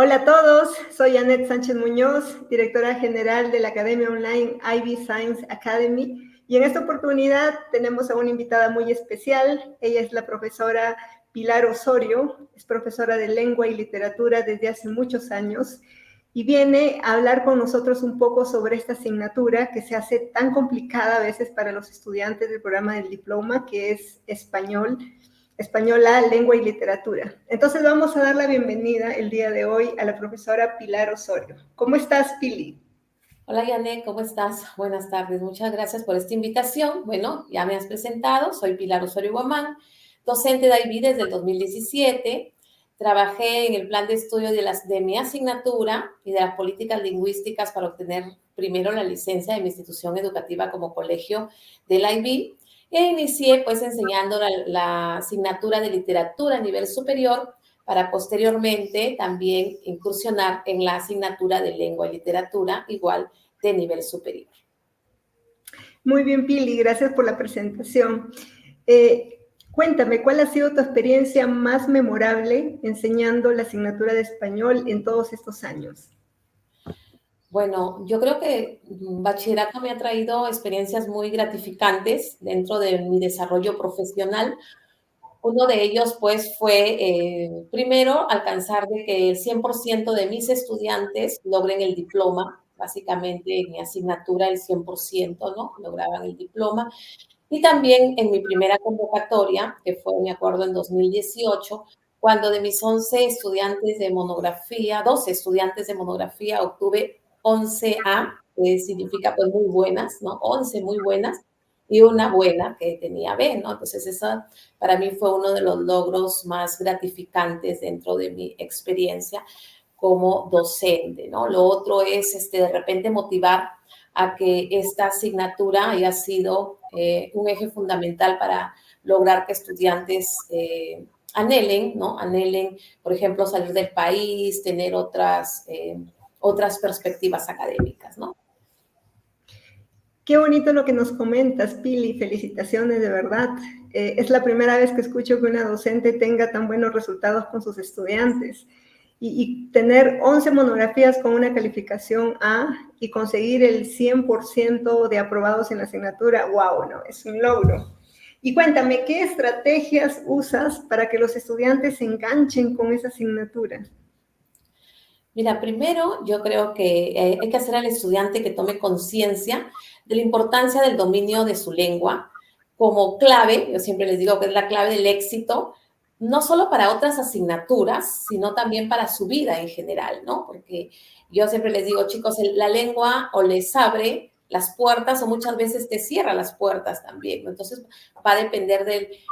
Hola a todos, soy Annette Sánchez Muñoz, directora general de la Academia Online IB Science Academy, y en esta oportunidad tenemos a una invitada muy especial. Ella es la profesora Pilar Osorio, es profesora de Lengua y Literatura desde hace muchos años, y viene a hablar con nosotros un poco sobre esta asignatura que se hace tan complicada a veces para los estudiantes del programa del diploma, que es española, lengua y literatura. Entonces vamos a dar la bienvenida el día de hoy a la profesora Pilar Osorio. ¿Cómo estás, Pili? Hola, Yané, ¿cómo estás? Buenas tardes, muchas gracias por esta invitación. Bueno, ya me has presentado, soy Pilar Osorio Guamán, docente de IB desde el 2017. Trabajé en el plan de estudio de mi asignatura y de las políticas lingüísticas para obtener primero la licencia de mi institución educativa como colegio del IB. E inicié pues enseñando la asignatura de literatura a nivel superior para posteriormente también incursionar en la asignatura de lengua y literatura, igual de nivel superior. Muy bien, Pili, gracias por la presentación. Cuéntame, ¿cuál ha sido tu experiencia más memorable enseñando la asignatura de español en todos estos años? Bueno, yo creo que bachillerato me ha traído experiencias muy gratificantes dentro de mi desarrollo profesional. Uno de ellos, pues, fue primero alcanzar de que el 100% de mis estudiantes logren el diploma, básicamente en mi asignatura el 100%, ¿no? Lograban el diploma. Y también en mi primera convocatoria, que fue, me acuerdo, en 2018, cuando de mis 11 estudiantes de monografía, 12 estudiantes de monografía, obtuve 11A, que significa pues muy buenas, ¿no? 11 muy buenas y una buena que tenía B, ¿no? Entonces, esa para mí fue uno de los logros más gratificantes dentro de mi experiencia como docente, ¿no? Lo otro es, de repente, motivar a que esta asignatura haya sido un eje fundamental para lograr que estudiantes anhelen, ¿no? Anhelen, por ejemplo, salir del país, tener otras perspectivas académicas, ¿no? Qué bonito lo que nos comentas, Pili, felicitaciones de verdad. Es la primera vez que escucho que una docente tenga tan buenos resultados con sus estudiantes. Y tener 11 monografías con una calificación A y conseguir el 100% de aprobados en la asignatura, wow, no, es un logro. Y cuéntame, ¿qué estrategias usas para que los estudiantes se enganchen con esa asignatura? Mira, primero yo creo que hay que hacer al estudiante que tome conciencia de la importancia del dominio de su lengua como clave. Yo siempre les digo que es la clave del éxito, no solo para otras asignaturas, sino también para su vida en general, ¿no? Porque yo siempre les digo, chicos, la lengua o les abre las puertas o muchas veces te cierra las puertas también, ¿no? Entonces va a depender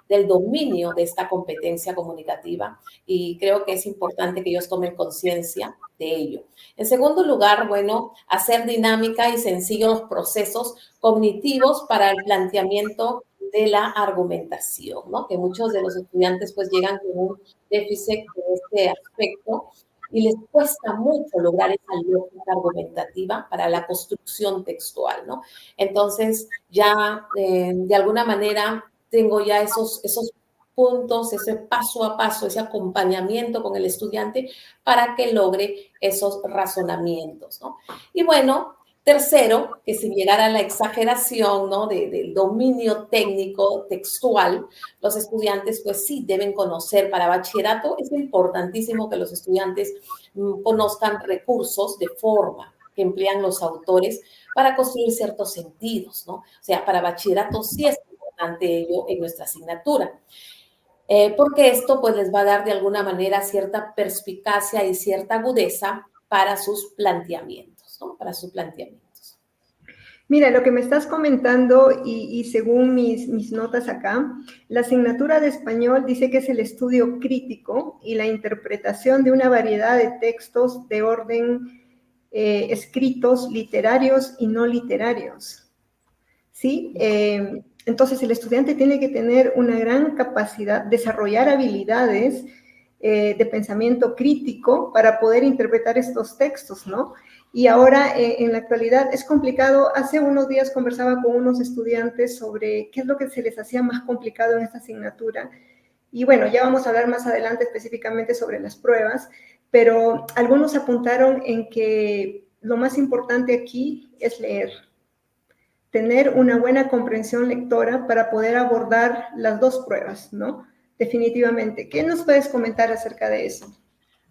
del dominio de esta competencia comunicativa y creo que es importante que ellos tomen conciencia de ello. En segundo lugar, bueno, hacer dinámica y sencillo los procesos cognitivos para el planteamiento de la argumentación, ¿no? Que muchos de los estudiantes pues llegan con un déficit en este aspecto y les cuesta mucho lograr esa lógica argumentativa para la construcción textual, ¿no? Entonces, ya de alguna manera tengo ya esos puntos, ese paso a paso, ese acompañamiento con el estudiante para que logre esos razonamientos, ¿no? Y bueno, tercero, que sin llegar a la exageración, ¿no? Del dominio técnico, textual, los estudiantes pues sí deben conocer. Para bachillerato es importantísimo que los estudiantes conozcan recursos de forma que emplean los autores para construir ciertos sentidos, ¿no? O sea, para bachillerato sí es importante ello en nuestra asignatura. Porque esto pues les va a dar de alguna manera cierta perspicacia y cierta agudeza para sus planteamientos, ¿no? Para sus planteamientos. Mira, lo que me estás comentando y según mis notas acá, la asignatura de español dice que es el estudio crítico y la interpretación de una variedad de textos de orden escritos, literarios y no literarios. ¿Sí? Entonces el estudiante tiene que tener una gran capacidad, desarrollar habilidades de pensamiento crítico para poder interpretar estos textos, ¿no? Y ahora, en la actualidad, es complicado. Hace unos días conversaba con unos estudiantes sobre qué es lo que se les hacía más complicado en esta asignatura. Y bueno, ya vamos a hablar más adelante específicamente sobre las pruebas, pero algunos apuntaron en que lo más importante aquí es leer, tener una buena comprensión lectora para poder abordar las dos pruebas, ¿no? Definitivamente. ¿Qué nos puedes comentar acerca de eso?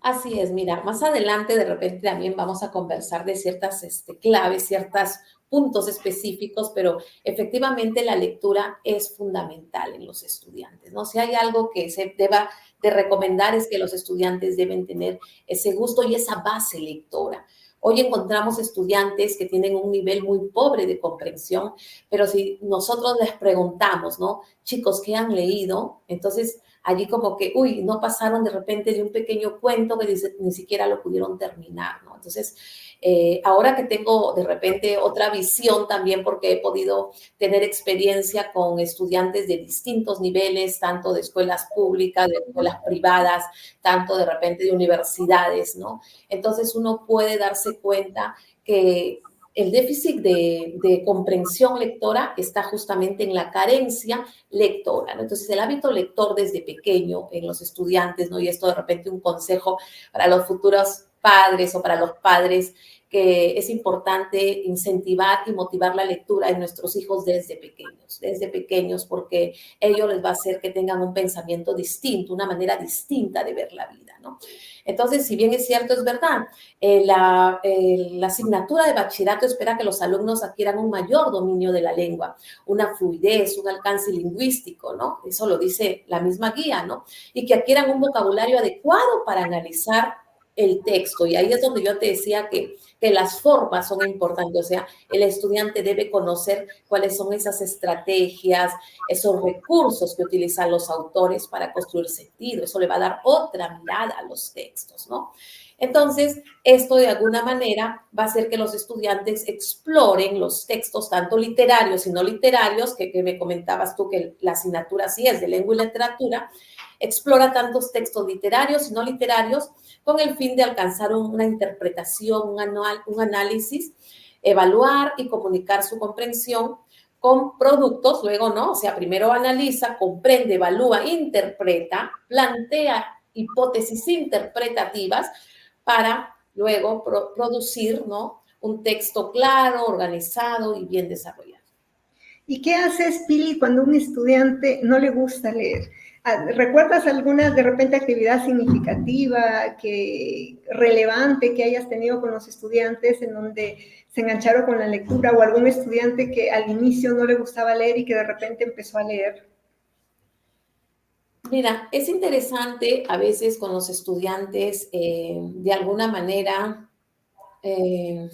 Así es, mira, más adelante de repente también vamos a conversar de ciertas claves, ciertos puntos específicos, pero efectivamente la lectura es fundamental en los estudiantes, ¿no? Si hay algo que se deba de recomendar es que los estudiantes deben tener ese gusto y esa base lectora. Hoy encontramos estudiantes que tienen un nivel muy pobre de comprensión, pero si nosotros les preguntamos, ¿no? Chicos, ¿qué han leído? Entonces, allí como que, uy, no pasaron de repente de un pequeño cuento que ni siquiera lo pudieron terminar, ¿no? Entonces, ahora que tengo de repente otra visión también porque he podido tener experiencia con estudiantes de distintos niveles, tanto de escuelas públicas, de escuelas privadas, tanto de repente de universidades, ¿no? Entonces uno puede darse cuenta que el déficit de comprensión lectora está justamente en la carencia lectora, ¿no? Entonces, el hábito lector desde pequeño en los estudiantes, ¿no? Y esto de repente un consejo para los futuros padres o para los padres, que es importante incentivar y motivar la lectura en nuestros hijos desde pequeños, porque ello les va a hacer que tengan un pensamiento distinto, una manera distinta de ver la vida, ¿no? Entonces, si bien es cierto, es verdad, la asignatura de bachillerato espera que los alumnos adquieran un mayor dominio de la lengua, una fluidez, un alcance lingüístico, ¿no? Eso lo dice la misma guía, ¿no? Y que adquieran un vocabulario adecuado para analizar el texto. Y ahí es donde yo te decía que las formas son importantes. O sea, el estudiante debe conocer cuáles son esas estrategias, esos recursos que utilizan los autores para construir sentido. Eso le va a dar otra mirada a los textos, ¿no? Entonces, esto de alguna manera va a hacer que los estudiantes exploren los textos, tanto literarios y no literarios, que me comentabas tú que la asignatura sí es de lengua y literatura, explora tantos textos literarios y no literarios con el fin de alcanzar una interpretación, un análisis, evaluar y comunicar su comprensión con productos, luego, ¿no? O sea, primero analiza, comprende, evalúa, interpreta, plantea hipótesis interpretativas para luego producir, ¿no? Un texto claro, organizado y bien desarrollado. ¿Y qué haces, Pili, cuando a un estudiante no le gusta leer? ¿Recuerdas alguna, de repente, actividad significativa, relevante que hayas tenido con los estudiantes en donde se engancharon con la lectura o algún estudiante que al inicio no le gustaba leer y que de repente empezó a leer? Mira, es interesante a veces con los estudiantes, de alguna manera, eh,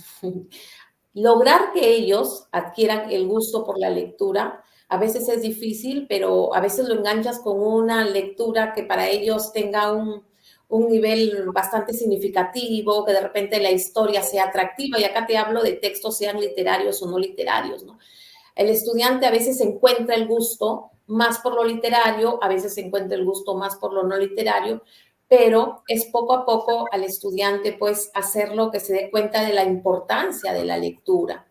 lograr que ellos adquieran el gusto por la lectura. A veces es difícil, pero a veces lo enganchas con una lectura que para ellos tenga un nivel bastante significativo, que de repente la historia sea atractiva. Y acá te hablo de textos, sean literarios o no literarios, ¿no? El estudiante a veces encuentra el gusto más por lo literario, a veces encuentra el gusto más por lo no literario, pero es poco a poco al estudiante pues hacerlo que se dé cuenta de la importancia de la lectura.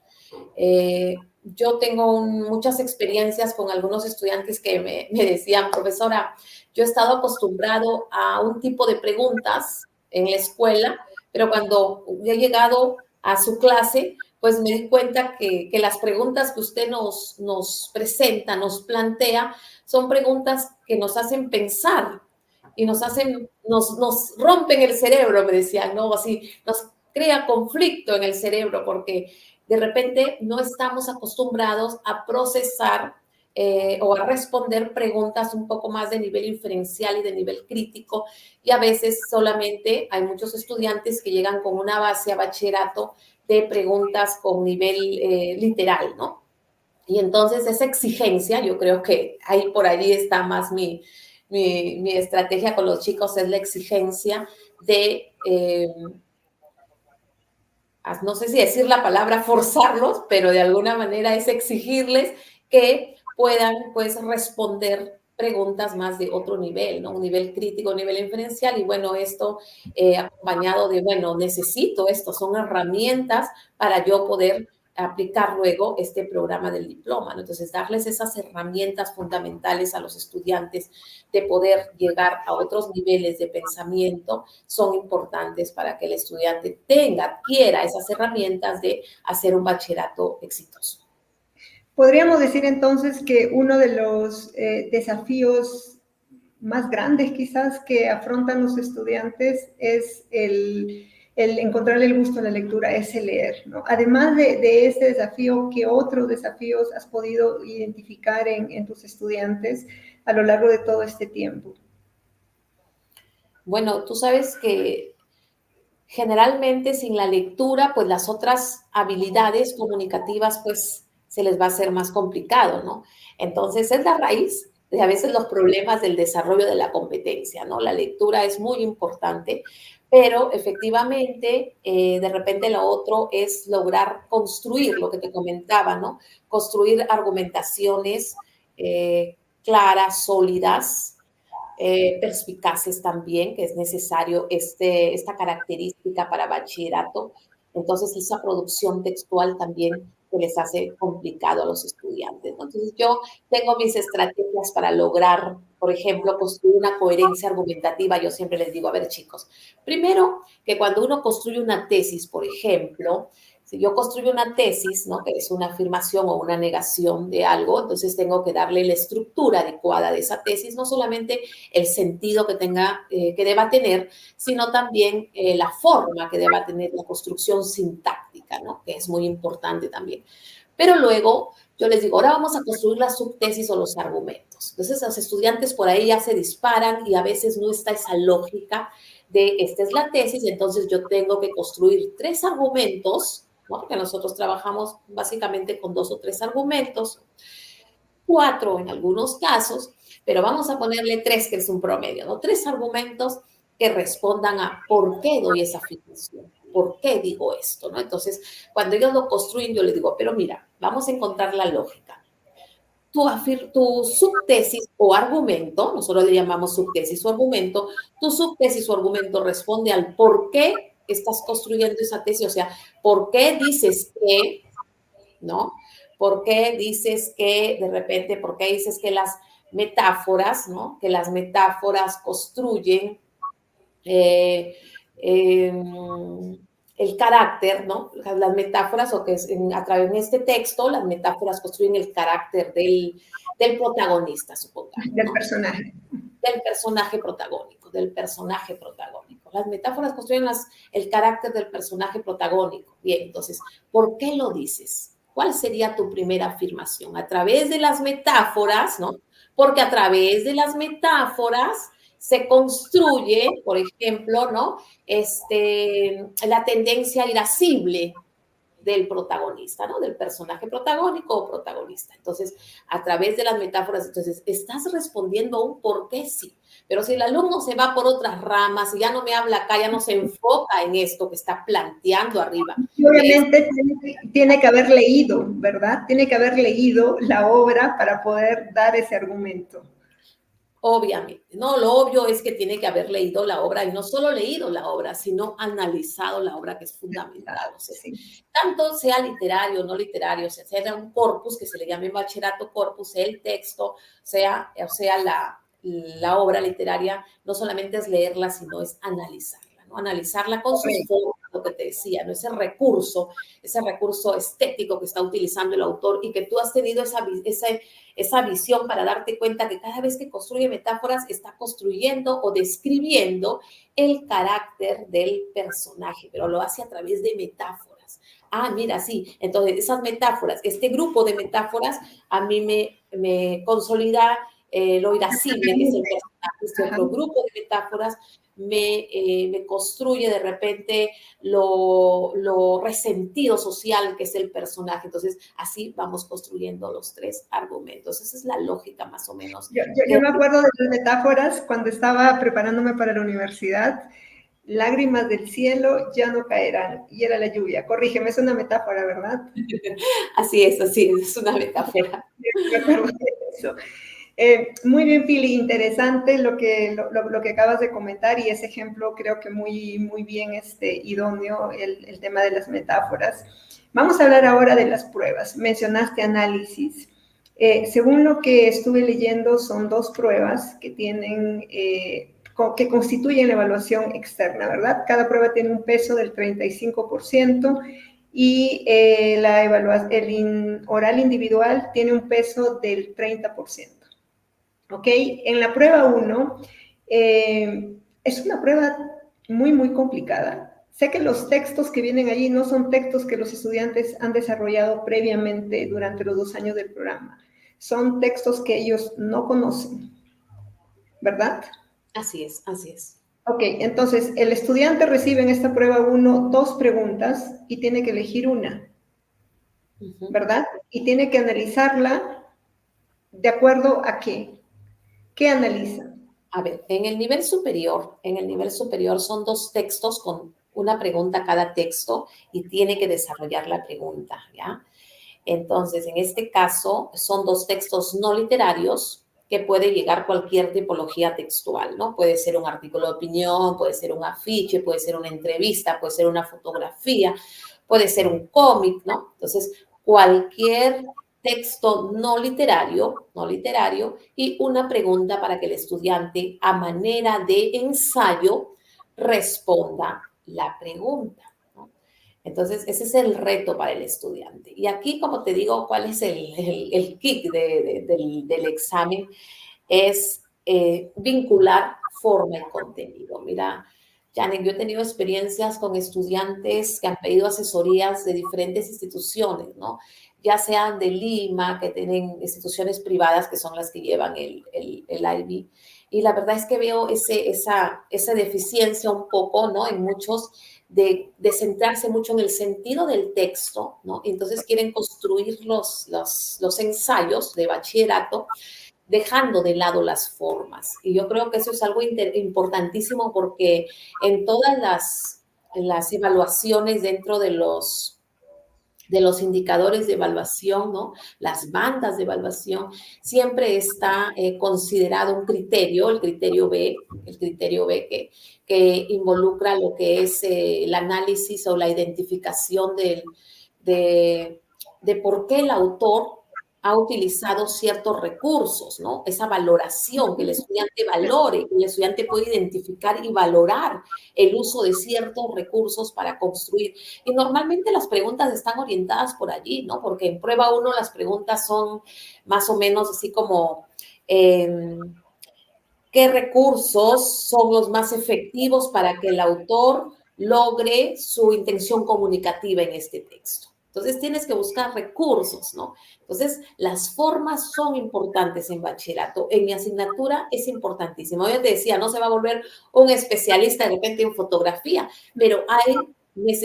Yo tengo muchas experiencias con algunos estudiantes que me decían, profesora, yo he estado acostumbrado a un tipo de preguntas en la escuela, pero cuando he llegado a su clase, pues me di cuenta que las preguntas que usted nos presenta, nos plantea, son preguntas que nos hacen pensar y nos rompen el cerebro, me decían, ¿no? Así, nos crea conflicto en el cerebro porque de repente no estamos acostumbrados a procesar o a responder preguntas un poco más de nivel inferencial y de nivel crítico, y a veces solamente hay muchos estudiantes que llegan con una base a bachillerato de preguntas con nivel literal, ¿no? Y entonces esa exigencia, yo creo que ahí por allí está más mi estrategia con los chicos, es la exigencia de no sé si decir la palabra forzarlos, pero de alguna manera es exigirles que puedan pues responder preguntas más de otro nivel, ¿no? Un nivel crítico, un nivel inferencial, y bueno, esto acompañado de, bueno, necesito esto, son herramientas para yo poder aplicar luego este programa del diploma, ¿no? Entonces, darles esas herramientas fundamentales a los estudiantes de poder llegar a otros niveles de pensamiento son importantes para que el estudiante adquiera esas herramientas de hacer un bachillerato exitoso. Podríamos decir entonces que uno de los desafíos más grandes quizás que afrontan los estudiantes es el encontrar el gusto en la lectura, es el leer, ¿no? Además de ese desafío, ¿qué otros desafíos has podido identificar en tus estudiantes a lo largo de todo este tiempo? Bueno, tú sabes que generalmente sin la lectura, pues las otras habilidades comunicativas, pues se les va a hacer más complicado, ¿no? Entonces es la raíz de a veces los problemas del desarrollo de la competencia, ¿no? La lectura es muy importante, pero efectivamente, de repente lo otro es lograr construir lo que te comentaba, ¿no? Construir argumentaciones claras, sólidas, perspicaces también, que es necesario esta característica para bachillerato. Entonces, esa producción textual también se les hace complicado a los estudiantes, ¿no? Entonces, yo tengo mis estrategias para lograr, por ejemplo, construir una coherencia argumentativa. Yo siempre les digo, a ver, chicos, primero que cuando uno construye una tesis, por ejemplo, si yo construyo una tesis, ¿no? Que es una afirmación o una negación de algo, entonces tengo que darle la estructura adecuada de esa tesis, no solamente el sentido que tenga, que deba tener, sino también la forma que deba tener, la construcción sintáctica, ¿no? Que es muy importante también. Pero luego yo les digo, ahora vamos a construir la subtesis o los argumentos. Entonces los estudiantes por ahí ya se disparan y a veces no está esa lógica de esta es la tesis, entonces yo tengo que construir 3 argumentos, ¿no? Porque nosotros trabajamos básicamente con 2 o 3 argumentos, 4 en algunos casos, pero vamos a ponerle 3, que es un promedio, ¿no? 3 argumentos que respondan a por qué doy esa afirmación, por qué digo esto, ¿no? Entonces, cuando ellos lo construyen, yo les digo, pero mira, vamos a encontrar la lógica. Tu subtesis o argumento, nosotros le llamamos subtesis o argumento, tu subtesis o argumento responde al por qué estás construyendo esa tesis, o sea, por qué dices que, ¿no? ¿Por qué dices que de repente, por qué dices que las metáforas, ¿no? Que las metáforas construyen eh, eh, el carácter, ¿no? Las metáforas, o que a través de este texto, las metáforas construyen el carácter del protagonista, supongamos, Del ¿no? personaje. Del personaje protagónico, del personaje protagónico. Las metáforas construyen el carácter del personaje protagónico. Bien, entonces, ¿por qué lo dices? ¿Cuál sería tu primera afirmación? A través de las metáforas, ¿no? Porque a través de las metáforas se construye, por ejemplo, ¿no? La tendencia irascible del protagonista, ¿no? Del personaje protagónico o protagonista. Entonces, a través de las metáforas, entonces, estás respondiendo a un por qué sí. Pero si el alumno se va por otras ramas y ya no me habla acá, ya no se enfoca en esto que está planteando arriba. Y obviamente tiene que haber leído, ¿verdad? Tiene que haber leído la obra para poder dar ese argumento. Obviamente, ¿no? Lo obvio es que tiene que haber leído la obra y no solo leído la obra, sino analizado la obra, que es fundamental. O sea, Sí. tanto sea literario o no literario, sea un corpus, que se le llame bachillerato corpus, sea el texto, sea la obra literaria, no solamente es leerla, sino es analizarla, ¿no? Analizarla con sus formas, lo que te decía, ¿no? Ese recurso estético que está utilizando el autor y que tú has tenido esa visión para darte cuenta que cada vez que construye metáforas está construyendo o describiendo el carácter del personaje, pero lo hace a través de metáforas. Ah, mira, sí. Entonces, esas metáforas, este grupo de metáforas a mí me consolida lo irascible, que es el personaje. Este otro grupo de metáforas me construye de repente lo resentido social que es el personaje. Entonces, así vamos construyendo los 3 argumentos. Esa es la lógica más o menos. Yo me acuerdo de las metáforas cuando estaba preparándome para la universidad. Lágrimas del cielo ya no caerán, y era la lluvia. Corrígeme, es una metáfora, ¿verdad? Así es una metáfora. Me acuerdo de eso. Muy bien, Pili, interesante lo que acabas de comentar y ese ejemplo creo que muy bien idóneo el tema de las metáforas. Vamos a hablar ahora de las pruebas. Mencionaste análisis. Según lo que estuve leyendo, son 2 pruebas que tienen, que constituyen la evaluación externa, ¿verdad? Cada prueba tiene un peso del 35% y el oral individual tiene un peso del 30%. ¿Ok? En la prueba 1, es una prueba muy complicada. Sé que los textos que vienen allí no son textos que los estudiantes han desarrollado previamente durante los 2 años del programa. Son textos que ellos no conocen, ¿verdad? Así es, así es. Ok, entonces el estudiante recibe en esta prueba 1 2 preguntas y tiene que elegir una, ¿verdad? Y tiene que analizarla de acuerdo a qué. ¿Qué analiza? A ver, en el nivel superior son 2 textos con una pregunta cada texto y tiene que desarrollar la pregunta, ¿ya? Entonces, en este caso, son 2 textos no literarios que puede llegar cualquier tipología textual, ¿no? Puede ser un artículo de opinión, puede ser un afiche, puede ser una entrevista, puede ser una fotografía, puede ser un cómic, ¿no? Entonces, cualquier texto no literario y una pregunta para que el estudiante a manera de ensayo responda la pregunta, ¿no? Entonces, ese es el reto para el estudiante. Y aquí, como te digo, cuál es el kick del examen, es vincular forma y contenido. Mira, Janet, yo he tenido experiencias con estudiantes que han pedido asesorías de diferentes instituciones, ¿no? Ya sean de Lima, que tienen instituciones privadas que son las que llevan el IB. Y la verdad es que veo esa deficiencia un poco, ¿no? En muchos de centrarse mucho en el sentido del texto, ¿no? Entonces quieren construir los ensayos de bachillerato dejando de lado las formas. Y yo creo que eso es algo importantísimo porque en todas las evaluaciones dentro de los indicadores de evaluación, ¿no? Las bandas de evaluación, siempre está considerado un criterio, el criterio B que involucra lo que es el análisis o la identificación de por qué el autor ha utilizado ciertos recursos, ¿no? Esa valoración, que el estudiante valore, que el estudiante pueda identificar y valorar el uso de ciertos recursos para construir. Y normalmente las preguntas están orientadas por allí, ¿no? Porque en prueba 1 las preguntas son más o menos así como ¿qué recursos son los más efectivos para que el autor logre su intención comunicativa en este texto? Entonces tienes que buscar recursos, ¿no? Entonces las formas son importantes en bachillerato. En mi asignatura es importantísimo. Yo te decía, no se va a volver un especialista de repente en fotografía, pero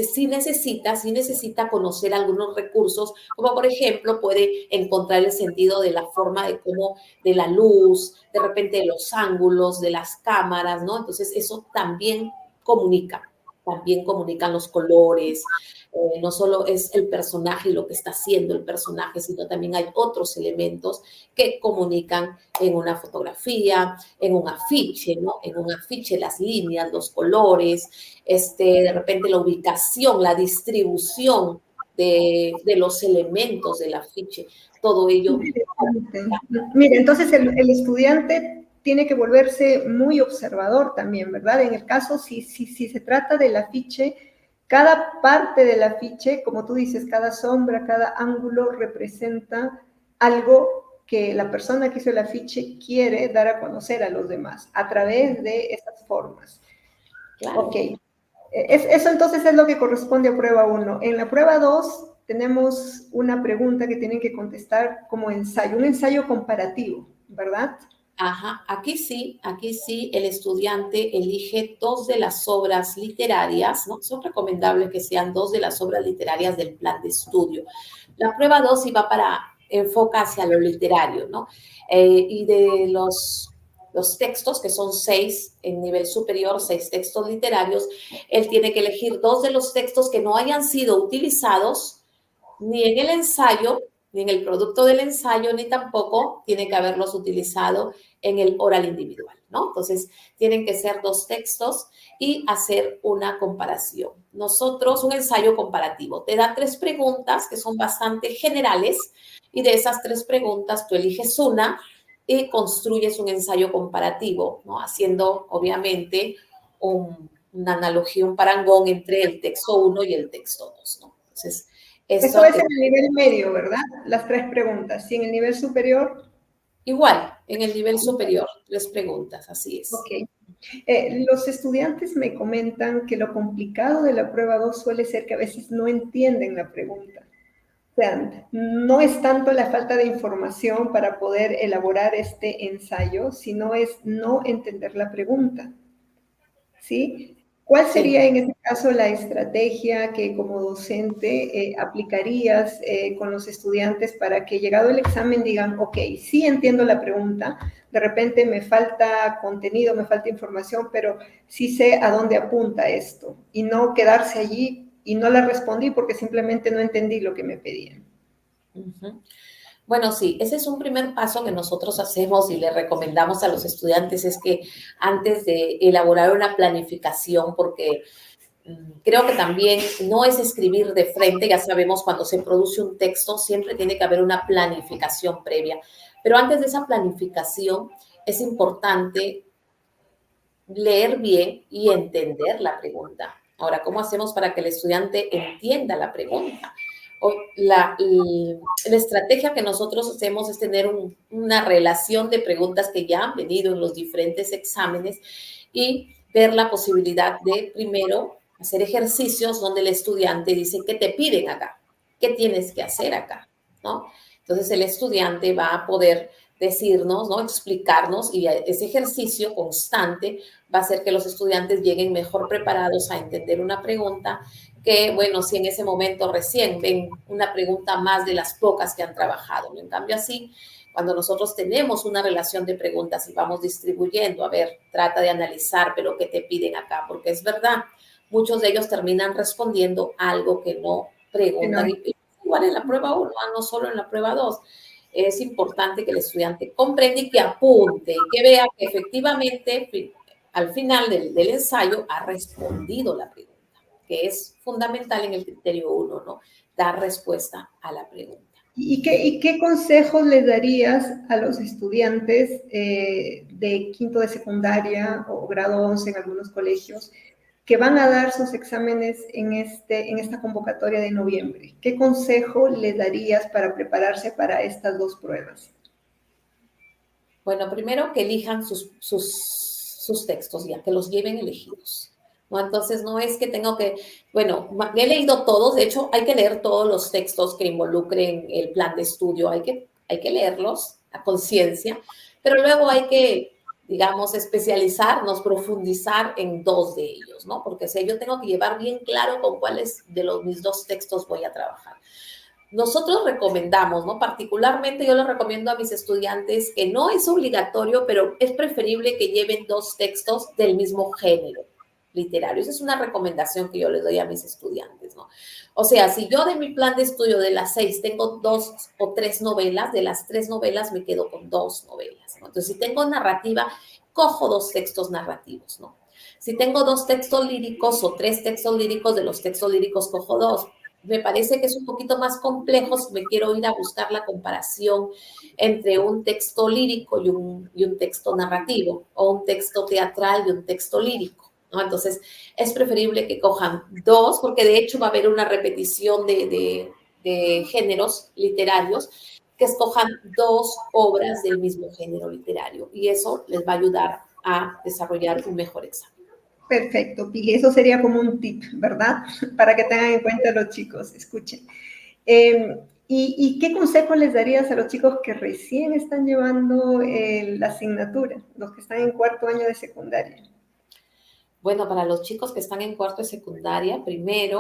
sí necesita conocer algunos recursos, como por ejemplo puede encontrar el sentido de la forma de la luz, de repente de los ángulos, de las cámaras, ¿no? Entonces eso también comunican los colores, no solo es el personaje y lo que está haciendo el personaje, sino también hay otros elementos que comunican en una fotografía, en un afiche, ¿no? En un afiche las líneas, los colores, de repente la ubicación, la distribución de los elementos del afiche, todo ello. Mira, entonces el estudiante tiene que volverse muy observador también, ¿verdad? En el caso, si se trata del afiche, cada parte del afiche, como tú dices, cada sombra, cada ángulo representa algo que la persona que hizo el afiche quiere dar a conocer a los demás a través de esas formas. Claro. Ok. Eso entonces es lo que corresponde a prueba 1. En la prueba 2 tenemos una pregunta que tienen que contestar como ensayo, un ensayo comparativo, ¿verdad? Ajá, aquí sí, el estudiante elige 2 de las obras literarias, ¿no? Son recomendables que sean 2 de las obras literarias del plan de estudio. La prueba 2 sí enfoca hacia lo literario, ¿no? Y de los textos, que son 6 en nivel superior, 6 textos literarios, él tiene que elegir 2 de los textos que no hayan sido utilizados ni en el ensayo, ni en el producto del ensayo, ni tampoco tiene que haberlos utilizado en el oral individual, ¿no? Entonces, tienen que ser 2 textos y hacer una comparación. Nosotros, un ensayo comparativo, te da 3 preguntas que son bastante generales y de esas 3 preguntas tú eliges una y construyes un ensayo comparativo, ¿no? Haciendo, obviamente, una analogía, un parangón entre el texto 1 y el texto 2, ¿no? Entonces, Eso eso es en el nivel medio, ¿verdad? Las 3 preguntas. ¿Y en el nivel superior? igual, en el nivel superior, 3 preguntas, así es. Ok. Los estudiantes me comentan que lo complicado de la prueba 2 suele ser que a veces no entienden la pregunta. O sea, no es tanto la falta de información para poder elaborar este ensayo, sino es no entender la pregunta, ¿sí? ¿Cuál Sí. sería en este caso la estrategia que como docente aplicarías con los estudiantes para que llegado el examen digan, ok, sí entiendo la pregunta, de repente me falta contenido, me falta información, pero sí sé a dónde apunta esto y no quedarse allí y no la respondí porque simplemente no entendí lo que me pedían? Uh-huh. Bueno, sí, ese es un primer paso que nosotros hacemos y le recomendamos a los estudiantes, es que antes de elaborar una planificación, porque creo que también no es escribir de frente, ya sabemos, cuando se produce un texto siempre tiene que haber una planificación previa, pero antes de esa planificación es importante leer bien y entender la pregunta. Ahora, ¿cómo hacemos para que el estudiante entienda la pregunta? La estrategia que nosotros hacemos es tener una relación de preguntas que ya han venido en los diferentes exámenes y ver la posibilidad de, primero, hacer ejercicios donde el estudiante dice, ¿qué te piden acá? ¿Qué tienes que hacer acá? ¿No? Entonces, el estudiante va a poder decirnos, ¿no? Explicarnos, y ese ejercicio constante va a hacer que los estudiantes lleguen mejor preparados a entender una pregunta que, bueno, si en ese momento recién ven una pregunta más de las pocas que han trabajado. En cambio, así, cuando nosotros tenemos una relación de preguntas y vamos distribuyendo, a ver, trata de analizar, pero ¿qué te piden acá? Porque es verdad, muchos de ellos terminan respondiendo algo que no Que no, preguntan, y igual en la prueba 1, no solo en la prueba 2. Es importante que el estudiante comprenda y que apunte y que vea que efectivamente al final del ensayo ha respondido la pregunta, que es fundamental en el criterio 1, ¿no? Dar respuesta a la pregunta. ¿y qué consejos les darías a los estudiantes de quinto de secundaria o grado 11 en algunos colegios que van a dar sus exámenes en esta convocatoria de noviembre? ¿Qué consejo les darías para prepararse para estas 2 pruebas? Bueno, primero que elijan sus textos ya, que los lleven elegidos. ¿No? Entonces, no es que tengo que, bueno, he leído todos, de hecho, hay que leer todos los textos que involucren el plan de estudio, hay que leerlos a conciencia, pero luego hay que, digamos, especializarnos, profundizar en 2 de ellos, ¿no? Porque si yo tengo que llevar bien claro con cuáles de mis 2 textos voy a trabajar. Nosotros recomendamos, ¿no? Particularmente yo les recomiendo a mis estudiantes que no es obligatorio, pero es preferible que lleven 2 textos del mismo género literario. Esa es una recomendación que yo les doy a mis estudiantes, ¿no? O sea, si yo de mi plan de estudio de las 6 tengo 2 o 3 novelas, de las 3 novelas me quedo con 2 novelas, ¿no? Entonces, si tengo narrativa, cojo 2 textos narrativos, ¿no? Si tengo 2 textos líricos o 3 textos líricos, de los textos líricos cojo 2. Me parece que es un poquito más complejo si me quiero ir a buscar la comparación entre un texto lírico y un texto narrativo, o un texto teatral y un texto lírico, ¿no? Entonces, es preferible que cojan 2, porque de hecho va a haber una repetición de géneros literarios, que escojan 2 obras del mismo género literario, y eso les va a ayudar a desarrollar un mejor examen. Perfecto, Pili. Eso sería como un tip, ¿verdad? Para que tengan en cuenta los chicos. Escuchen. ¿Y qué consejo les darías a los chicos que recién están llevando la asignatura, los que están en 4º año de secundaria? Bueno, para los chicos que están en 4º de secundaria, primero,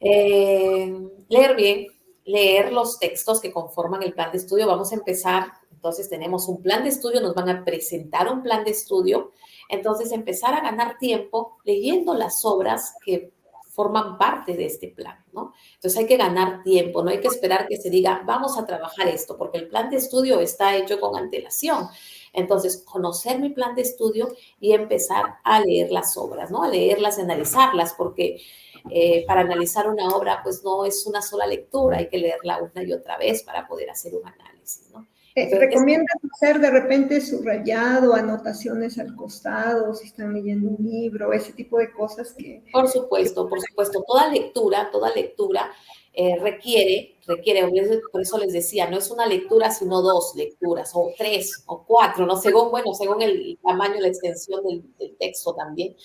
leer bien, leer los textos que conforman el plan de estudio. Vamos a empezar, entonces tenemos un plan de estudio, nos van a presentar un plan de estudio, entonces empezar a ganar tiempo leyendo las obras que forman parte de este plan, ¿no? Entonces hay que ganar tiempo, no hay que esperar que se diga, vamos a trabajar esto, porque el plan de estudio está hecho con antelación. Entonces, conocer mi plan de estudio y empezar a leer las obras, ¿no? A leerlas, analizarlas, porque para analizar una obra, pues no es una sola lectura, hay que leerla una y otra vez para poder hacer un análisis, ¿no? Entonces, ¿Recomiendas hacer de repente subrayado, anotaciones al costado, si están leyendo un libro, ese tipo de cosas que... por supuesto, por supuesto. Toda lectura requiere, por eso les decía, no es una lectura, sino dos lecturas, o tres, o cuatro, ¿no? Según, bueno, según el tamaño, la extensión del texto también.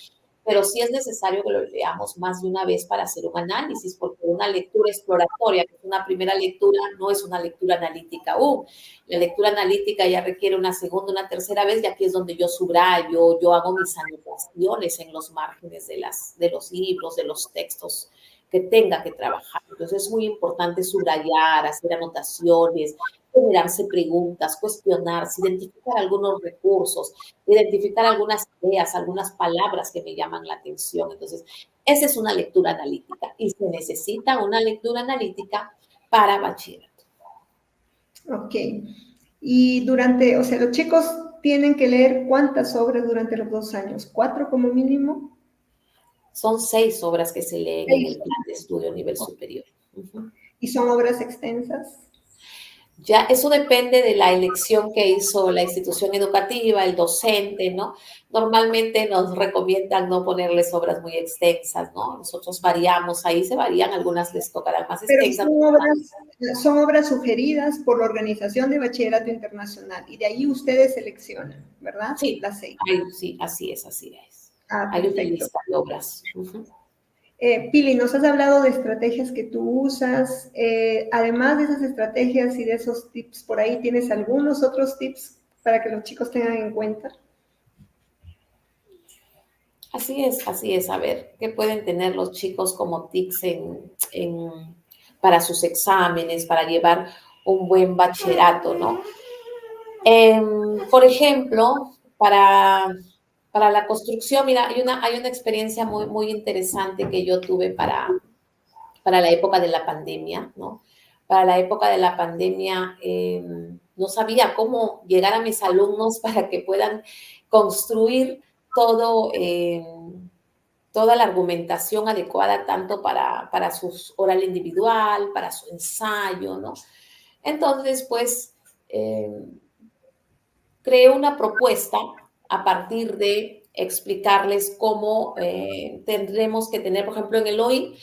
Pero sí es necesario que lo leamos más de una vez para hacer un análisis, porque una lectura exploratoria, que es una primera lectura, no es una lectura analítica aún. La lectura analítica ya requiere una segunda, una tercera vez, y aquí es donde yo subrayo, yo hago mis anotaciones en los márgenes de los libros, de los textos que tenga que trabajar. Entonces es muy importante subrayar, hacer anotaciones, generarse preguntas, cuestionarse, identificar algunos recursos, identificar algunas ideas, algunas palabras que me llaman la atención. Entonces, esa es una lectura analítica y se necesita una lectura analítica para bachillerato. Ok. Y durante, o sea, los chicos tienen que leer ¿cuántas obras durante los 2 años? ¿4 como mínimo? Son 6 obras que se leen en el plan de estudio a nivel superior. ¿Y son obras extensas? Ya eso depende de la elección que hizo la institución educativa, el docente, ¿no? Normalmente nos recomiendan no ponerles obras muy extensas, ¿no? Nosotros variamos, ahí se varían, algunas les tocarán más Pero extensas. son obras sugeridas por la Organización de Bachillerato Internacional y de ahí ustedes seleccionan, ¿verdad? Sí, Las 6. sí, así es, así es. Ah, Hay una perfecto. lista de obras. Pili, nos has hablado de estrategias que tú usas. Además de esas estrategias y de esos tips por ahí, ¿tienes algunos otros tips para que los chicos tengan en cuenta? Así es, así es. A ver, ¿qué pueden tener los chicos como tips para sus exámenes, para llevar un buen bachillerato, ¿no? Por ejemplo, para la construcción, mira, hay una experiencia muy, muy interesante que yo tuve para la época de la pandemia, ¿no? Para la época de la pandemia, no sabía cómo llegar a mis alumnos para que puedan construir todo, toda la argumentación adecuada tanto para su oral individual, para su ensayo, ¿no? Entonces, pues, creé una propuesta a partir de explicarles cómo tendremos que tener, por ejemplo, en el hoy,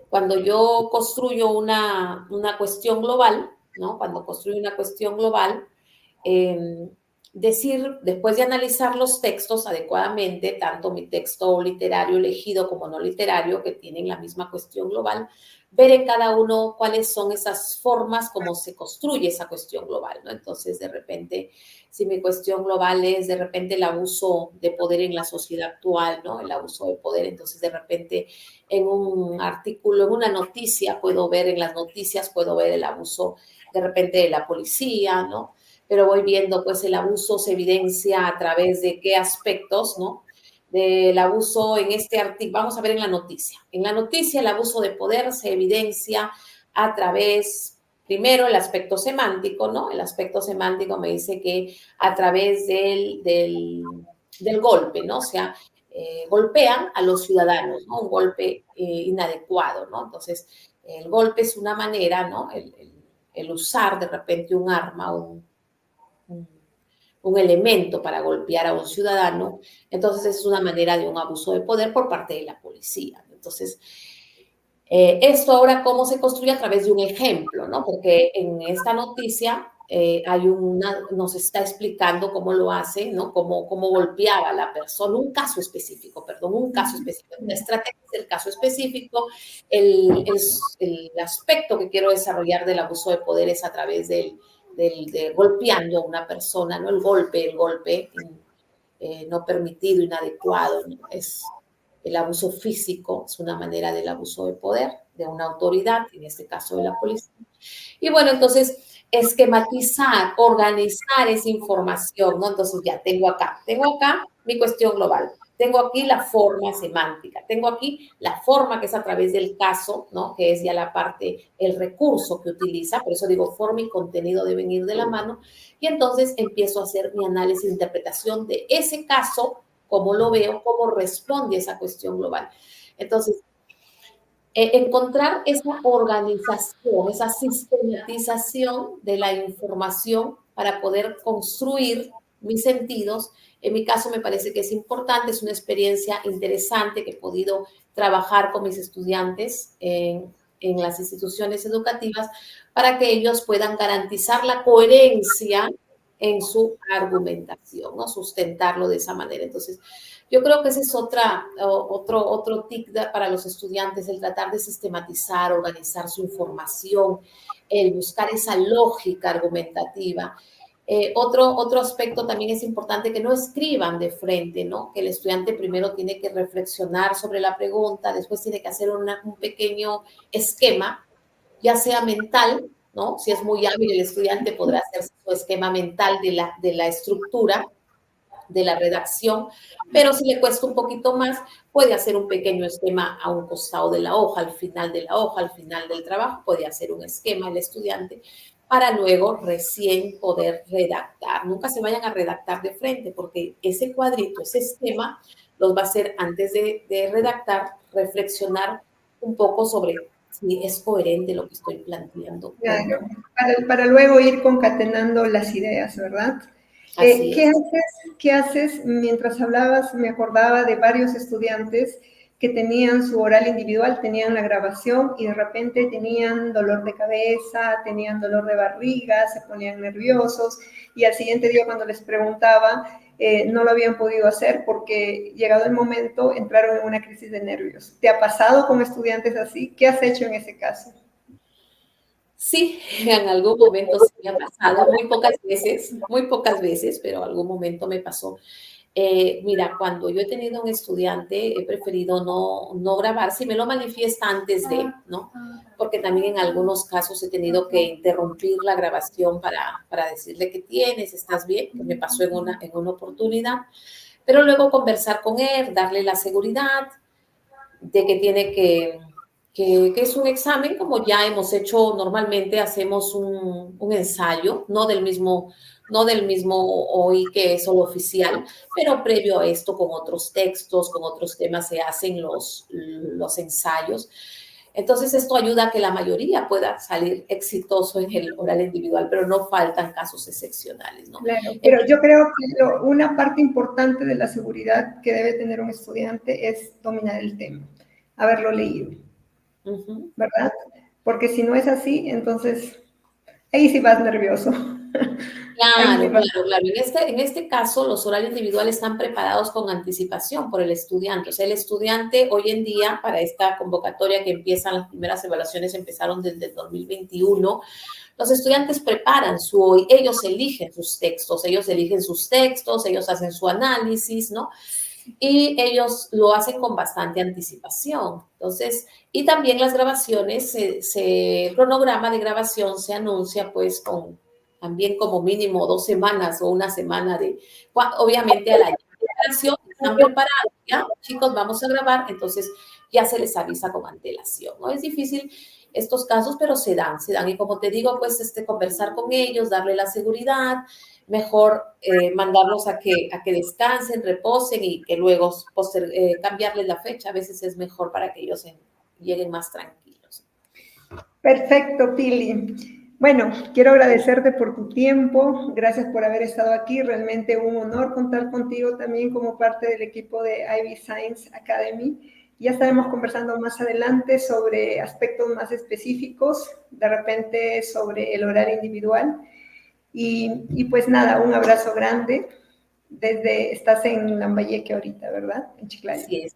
cuando yo construyo una cuestión global, ¿no? Cuando construyo una cuestión global, eh, decir, después de analizar los textos adecuadamente, tanto mi texto literario elegido como no literario, que tienen la misma cuestión global, ver en cada uno cuáles son esas formas como se construye esa cuestión global, ¿no? Entonces, de repente, si mi cuestión global es de repente el abuso de poder en la sociedad actual, ¿no? El abuso de poder, entonces de repente en un artículo, en una noticia, en las noticias puedo ver el abuso de repente de la policía, ¿no? Pero voy viendo, pues, el abuso se evidencia a través de qué aspectos, ¿no? Del abuso en este artículo, vamos a ver en la noticia. En la noticia, el abuso de poder se evidencia a través, primero, el aspecto semántico, ¿no? El aspecto semántico me dice que a través del golpe, ¿no? O sea, golpean a los ciudadanos, ¿no? Un golpe inadecuado, ¿no? Entonces, el golpe es una manera, ¿no? El usar de repente un arma, un elemento para golpear a un ciudadano, entonces es una manera de un abuso de poder por parte de la policía. Entonces, esto ahora, ¿cómo se construye? A través de un ejemplo, ¿no? Porque en esta noticia nos está explicando cómo lo hace, ¿no? Cómo golpeaba a la persona, un caso específico, perdón, un caso específico. La estrategia es el caso específico, el aspecto que quiero desarrollar del abuso de poder es a través de golpeando a una persona, ¿no? El golpe no permitido, inadecuado, ¿no? Es el abuso físico, es una manera del abuso de poder de una autoridad, en este caso de la policía. Y bueno, entonces, esquematizar, organizar esa información, ¿no? Entonces ya tengo acá mi cuestión global, Tengo aquí la forma semántica, tengo aquí la forma que es a través del caso, ¿no? Que es ya la parte, el recurso que utiliza, por eso digo forma y contenido deben ir de la mano, y entonces empiezo a hacer mi análisis e interpretación de ese caso, cómo lo veo, cómo responde a esa cuestión global. Entonces, encontrar esa organización, esa sistematización de la información para poder construir mis sentidos. En mi caso me parece que es importante, es una experiencia interesante que he podido trabajar con mis estudiantes en las instituciones educativas para que ellos puedan garantizar la coherencia en su argumentación, ¿no? Sustentarlo de esa manera. Entonces, yo creo que ese es otro tic para los estudiantes, el tratar de sistematizar, organizar su información, el buscar esa lógica argumentativa. Otro aspecto también es importante que no escriban de frente, ¿no? Que el estudiante primero tiene que reflexionar sobre la pregunta, después tiene que hacer un pequeño esquema, ya sea mental, ¿no? Si es muy hábil el estudiante podrá hacer su esquema mental de la estructura, de la redacción, pero si le cuesta un poquito más, puede hacer un pequeño esquema a un costado de la hoja, al final de la hoja, al final del trabajo, puede hacer un esquema el estudiante para luego recién poder redactar. Nunca se vayan a redactar de frente, porque ese cuadrito, ese esquema, los va a hacer antes de redactar, reflexionar un poco sobre si es coherente lo que estoy planteando. Claro, para luego ir concatenando las ideas, ¿verdad? Así ¿Qué es. haces? ¿Qué haces? Mientras hablabas, me acordaba de varios estudiantes que tenían su oral individual, tenían la grabación y de repente tenían dolor de cabeza, tenían dolor de barriga, se ponían nerviosos y al siguiente día cuando les preguntaba, no lo habían podido hacer porque llegado el momento entraron en una crisis de nervios. ¿Te ha pasado con estudiantes así? ¿Qué has hecho en ese caso? Sí, en algún momento sí me ha pasado, muy pocas veces, pero algún momento me pasó. Mira, cuando yo he tenido un estudiante, he preferido no grabar, si me lo manifiesta antes de, ¿no? Porque también en algunos casos he tenido que interrumpir la grabación para decirle que tienes, estás bien, que me pasó en una oportunidad, pero luego conversar con él, darle la seguridad de que tiene que es un examen, como ya hemos hecho normalmente, hacemos un ensayo, no del mismo hoy que es solo oficial, pero previo a esto con otros textos, con otros temas se hacen los ensayos. Entonces esto ayuda a que la mayoría pueda salir exitoso en el oral individual, pero no faltan casos excepcionales, ¿no? Claro, pero yo creo que una parte importante de la seguridad que debe tener un estudiante es dominar el tema, haberlo leído, ¿verdad? Porque si no es así, entonces ahí sí vas nervioso. Ahí sí Claro, vas. claro, claro. En este caso, los horarios individuales están preparados con anticipación por el estudiante. O sea, el estudiante hoy en día, para esta convocatoria que empiezan, las primeras evaluaciones empezaron desde el 2021, los estudiantes preparan su hoy, ellos eligen sus textos, ellos hacen su análisis, ¿no? Y ellos lo hacen con bastante anticipación. Entonces, y también las grabaciones, el cronograma de grabación se anuncia pues con también como mínimo 2 semanas o una semana obviamente a la grabación están preparados, ya, chicos, vamos a grabar, entonces ya se les avisa con antelación, ¿no? Es difícil estos casos, pero se dan. Y como te digo, pues conversar con ellos, darle la seguridad, mejor mandarlos a que descansen, reposen y que luego cambiarles la fecha. A veces es mejor para que ellos lleguen más tranquilos. Perfecto, Pili. Bueno, quiero agradecerte por tu tiempo, gracias por haber estado aquí, realmente un honor contar contigo también como parte del equipo de Ivy Science Academy. Ya estaremos conversando más adelante sobre aspectos más específicos, de repente sobre el horario individual. Y pues nada, un abrazo grande. Estás en Lambayeque ahorita, ¿verdad? En Chiclayo. Así es.